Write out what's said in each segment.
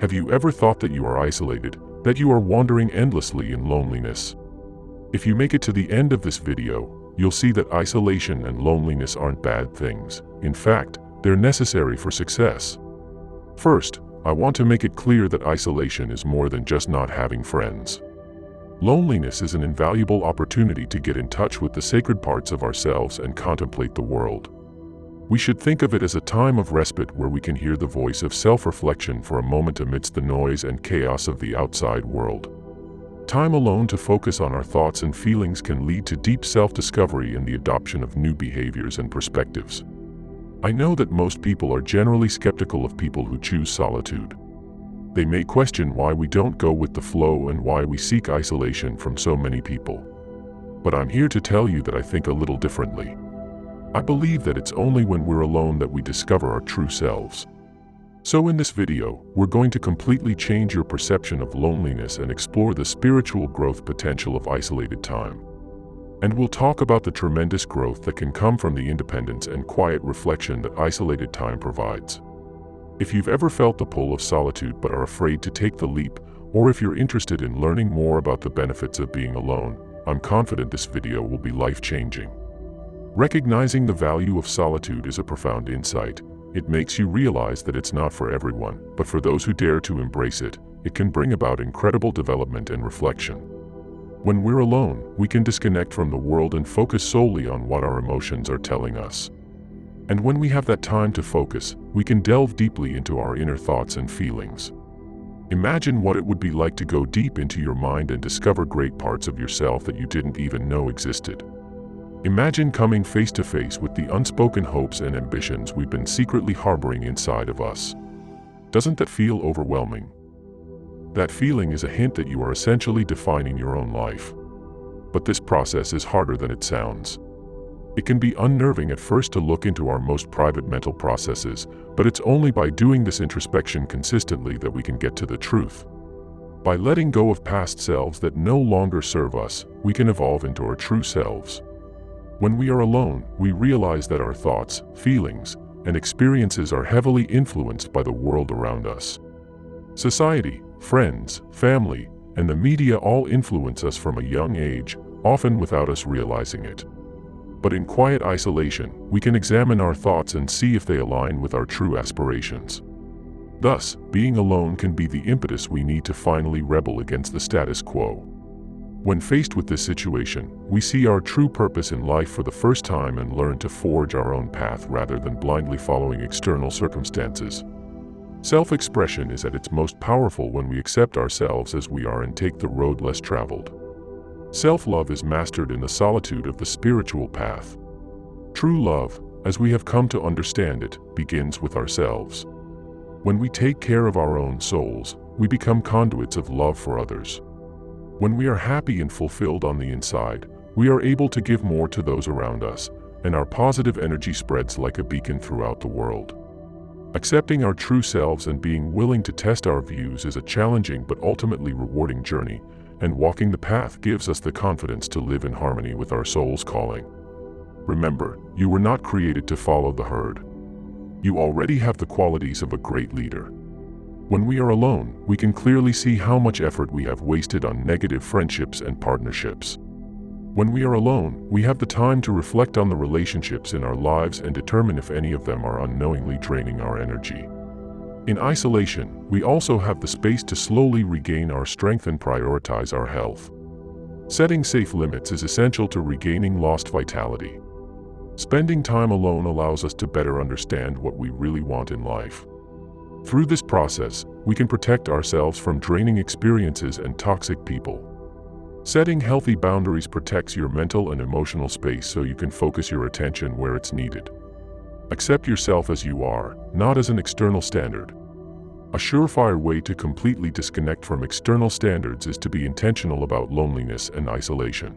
Have you ever thought that you are isolated, that you are wandering endlessly in loneliness? If you make it to the end of this video, you'll see that isolation and loneliness aren't bad things. In fact, they're necessary for success. First, I want to make it clear that isolation is more than just not having friends. Loneliness is an invaluable opportunity to get in touch with the sacred parts of ourselves and contemplate the world. We should think of it as a time of respite where we can hear the voice of self-reflection for a moment amidst the noise and chaos of the outside world. Time alone to focus on our thoughts and feelings can lead to deep self-discovery and the adoption of new behaviors and perspectives. I know that most people are generally skeptical of people who choose solitude. They may question why we don't go with the flow and why we seek isolation from so many people. But I'm here to tell you that I think a little differently. I believe that it's only when we're alone that we discover our true selves. So in this video, we're going to completely change your perception of loneliness and explore the spiritual growth potential of isolated time. And we'll talk about the tremendous growth that can come from the independence and quiet reflection that isolated time provides. If you've ever felt the pull of solitude but are afraid to take the leap, or if you're interested in learning more about the benefits of being alone, I'm confident this video will be life-changing. Recognizing the value of solitude is a profound insight. It makes you realize that it's not for everyone, but for those who dare to embrace it, it can bring about incredible development and reflection. When we're alone, we can disconnect from the world and focus solely on what our emotions are telling us. And when we have that time to focus, we can delve deeply into our inner thoughts and feelings. Imagine what it would be like to go deep into your mind and discover great parts of yourself that you didn't even know existed. Imagine coming face to face with the unspoken hopes and ambitions we've been secretly harboring inside of us. Doesn't that feel overwhelming? That feeling is a hint that you are essentially defining your own life. But this process is harder than it sounds. It can be unnerving at first to look into our most private mental processes, but it's only by doing this introspection consistently that we can get to the truth. By letting go of past selves that no longer serve us, we can evolve into our true selves. When we are alone, we realize that our thoughts, feelings, and experiences are heavily influenced by the world around us. Society, friends, family, and the media all influence us from a young age, often without us realizing it. But in quiet isolation, we can examine our thoughts and see if they align with our true aspirations. Thus, being alone can be the impetus we need to finally rebel against the status quo. When faced with this situation, we see our true purpose in life for the first time and learn to forge our own path rather than blindly following external circumstances. Self-expression is at its most powerful when we accept ourselves as we are and take the road less traveled. Self-love is mastered in the solitude of the spiritual path. True love, as we have come to understand it, begins with ourselves. When we take care of our own souls, we become conduits of love for others. When we are happy and fulfilled on the inside, we are able to give more to those around us, and our positive energy spreads like a beacon throughout the world. Accepting our true selves and being willing to test our views is a challenging but ultimately rewarding journey, and walking the path gives us the confidence to live in harmony with our soul's calling. Remember, you were not created to follow the herd. You already have the qualities of a great leader. When we are alone, we can clearly see how much effort we have wasted on negative friendships and partnerships. When we are alone, we have the time to reflect on the relationships in our lives and determine if any of them are unknowingly draining our energy. In isolation, we also have the space to slowly regain our strength and prioritize our health. Setting safe limits is essential to regaining lost vitality. Spending time alone allows us to better understand what we really want in life. Through this process, we can protect ourselves from draining experiences and toxic people. Setting healthy boundaries protects your mental and emotional space so you can focus your attention where it's needed. Accept yourself as you are, not as an external standard. A surefire way to completely disconnect from external standards is to be intentional about loneliness and isolation.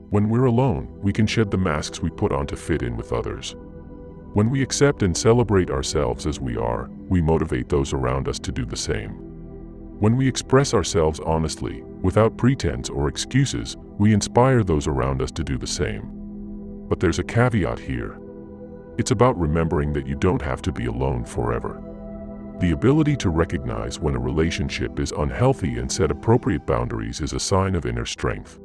When we're alone, we can shed the masks we put on to fit in with others. When we accept and celebrate ourselves as we are, we motivate those around us to do the same. When we express ourselves honestly, without pretense or excuses, we inspire those around us to do the same. But there's a caveat here. It's about remembering that you don't have to be alone forever. The ability to recognize when a relationship is unhealthy and set appropriate boundaries is a sign of inner strength.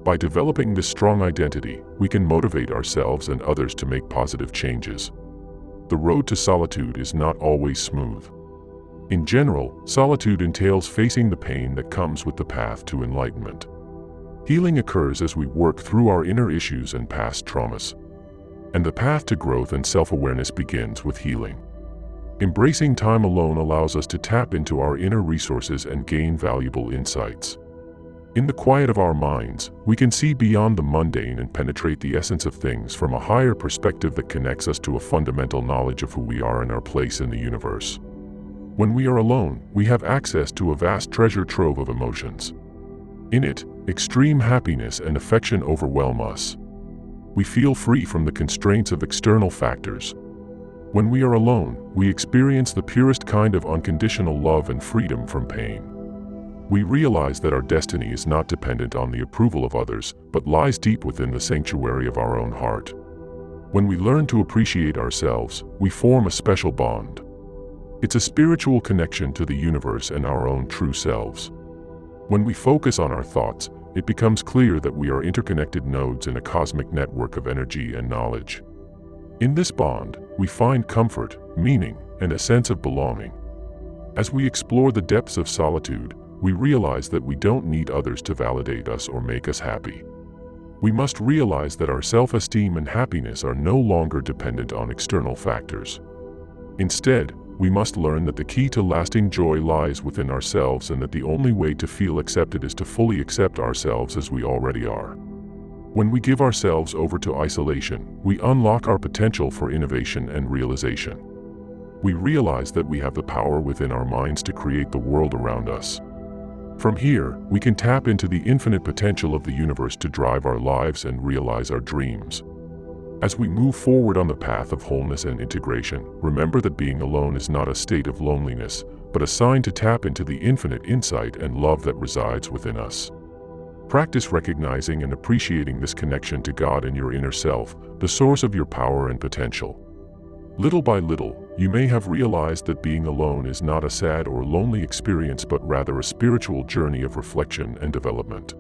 By developing this strong identity, we can motivate ourselves and others to make positive changes. The road to solitude is not always smooth. In general, solitude entails facing the pain that comes with the path to enlightenment. Healing occurs as we work through our inner issues and past traumas. And the path to growth and self-awareness begins with healing. Embracing time alone allows us to tap into our inner resources and gain valuable insights. In the quiet of our minds, we can see beyond the mundane and penetrate the essence of things from a higher perspective that connects us to a fundamental knowledge of who we are and our place in the universe. When we are alone, we have access to a vast treasure trove of emotions. In it, extreme happiness and affection overwhelm us. We feel free from the constraints of external factors. When we are alone, we experience the purest kind of unconditional love and freedom from pain. We realize that our destiny is not dependent on the approval of others, but lies deep within the sanctuary of our own heart. When we learn to appreciate ourselves, we form a special bond. It's a spiritual connection to the universe and our own true selves. When we focus on our thoughts, it becomes clear that we are interconnected nodes in a cosmic network of energy and knowledge. In this bond, we find comfort, meaning, and a sense of belonging. As we explore the depths of solitude, we realize that we don't need others to validate us or make us happy. We must realize that our self-esteem and happiness are no longer dependent on external factors. Instead, we must learn that the key to lasting joy lies within ourselves and that the only way to feel accepted is to fully accept ourselves as we already are. When we give ourselves over to isolation, we unlock our potential for innovation and realization. We realize that we have the power within our minds to create the world around us. From here, we can tap into the infinite potential of the universe to drive our lives and realize our dreams. As we move forward on the path of wholeness and integration, remember that being alone is not a state of loneliness, but a sign to tap into the infinite insight and love that resides within us. Practice recognizing and appreciating this connection to God and your inner self, the source of your power and potential. Little by little, you may have realized that being alone is not a sad or lonely experience but rather a spiritual journey of reflection and development.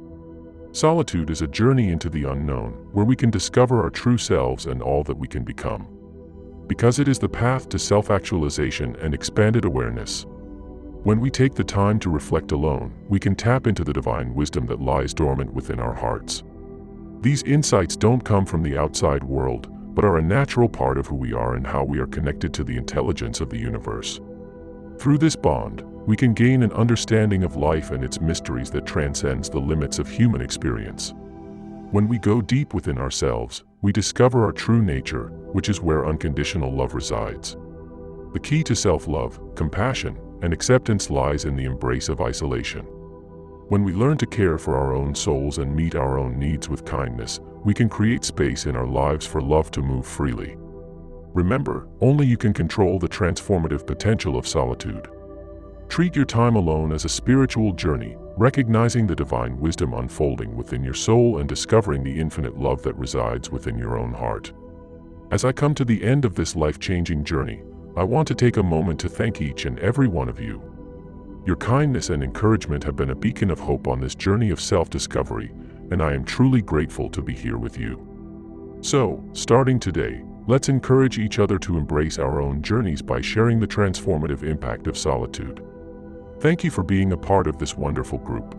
Solitude is a journey into the unknown, where we can discover our true selves and all that we can become. Because it is the path to self-actualization and expanded awareness. When we take the time to reflect alone, we can tap into the divine wisdom that lies dormant within our hearts. These insights don't come from the outside world, but are a natural part of who we are and how we are connected to the intelligence of the universe. Through this bond, we can gain an understanding of life and its mysteries that transcends the limits of human experience. When we go deep within ourselves, we discover our true nature, which is where unconditional love resides. The key to self-love, compassion, and acceptance lies in the embrace of isolation. When we learn to care for our own souls and meet our own needs with kindness, we can create space in our lives for love to move freely. Remember, only you can control the transformative potential of solitude. Treat your time alone as a spiritual journey, recognizing the divine wisdom unfolding within your soul and discovering the infinite love that resides within your own heart. As I come to the end of this life-changing journey, I want to take a moment to thank each and every one of you. Your kindness and encouragement have been a beacon of hope on this journey of self-discovery, and I am truly grateful to be here with you. So, starting today, let's encourage each other to embrace our own journeys by sharing the transformative impact of solitude. Thank you for being a part of this wonderful group.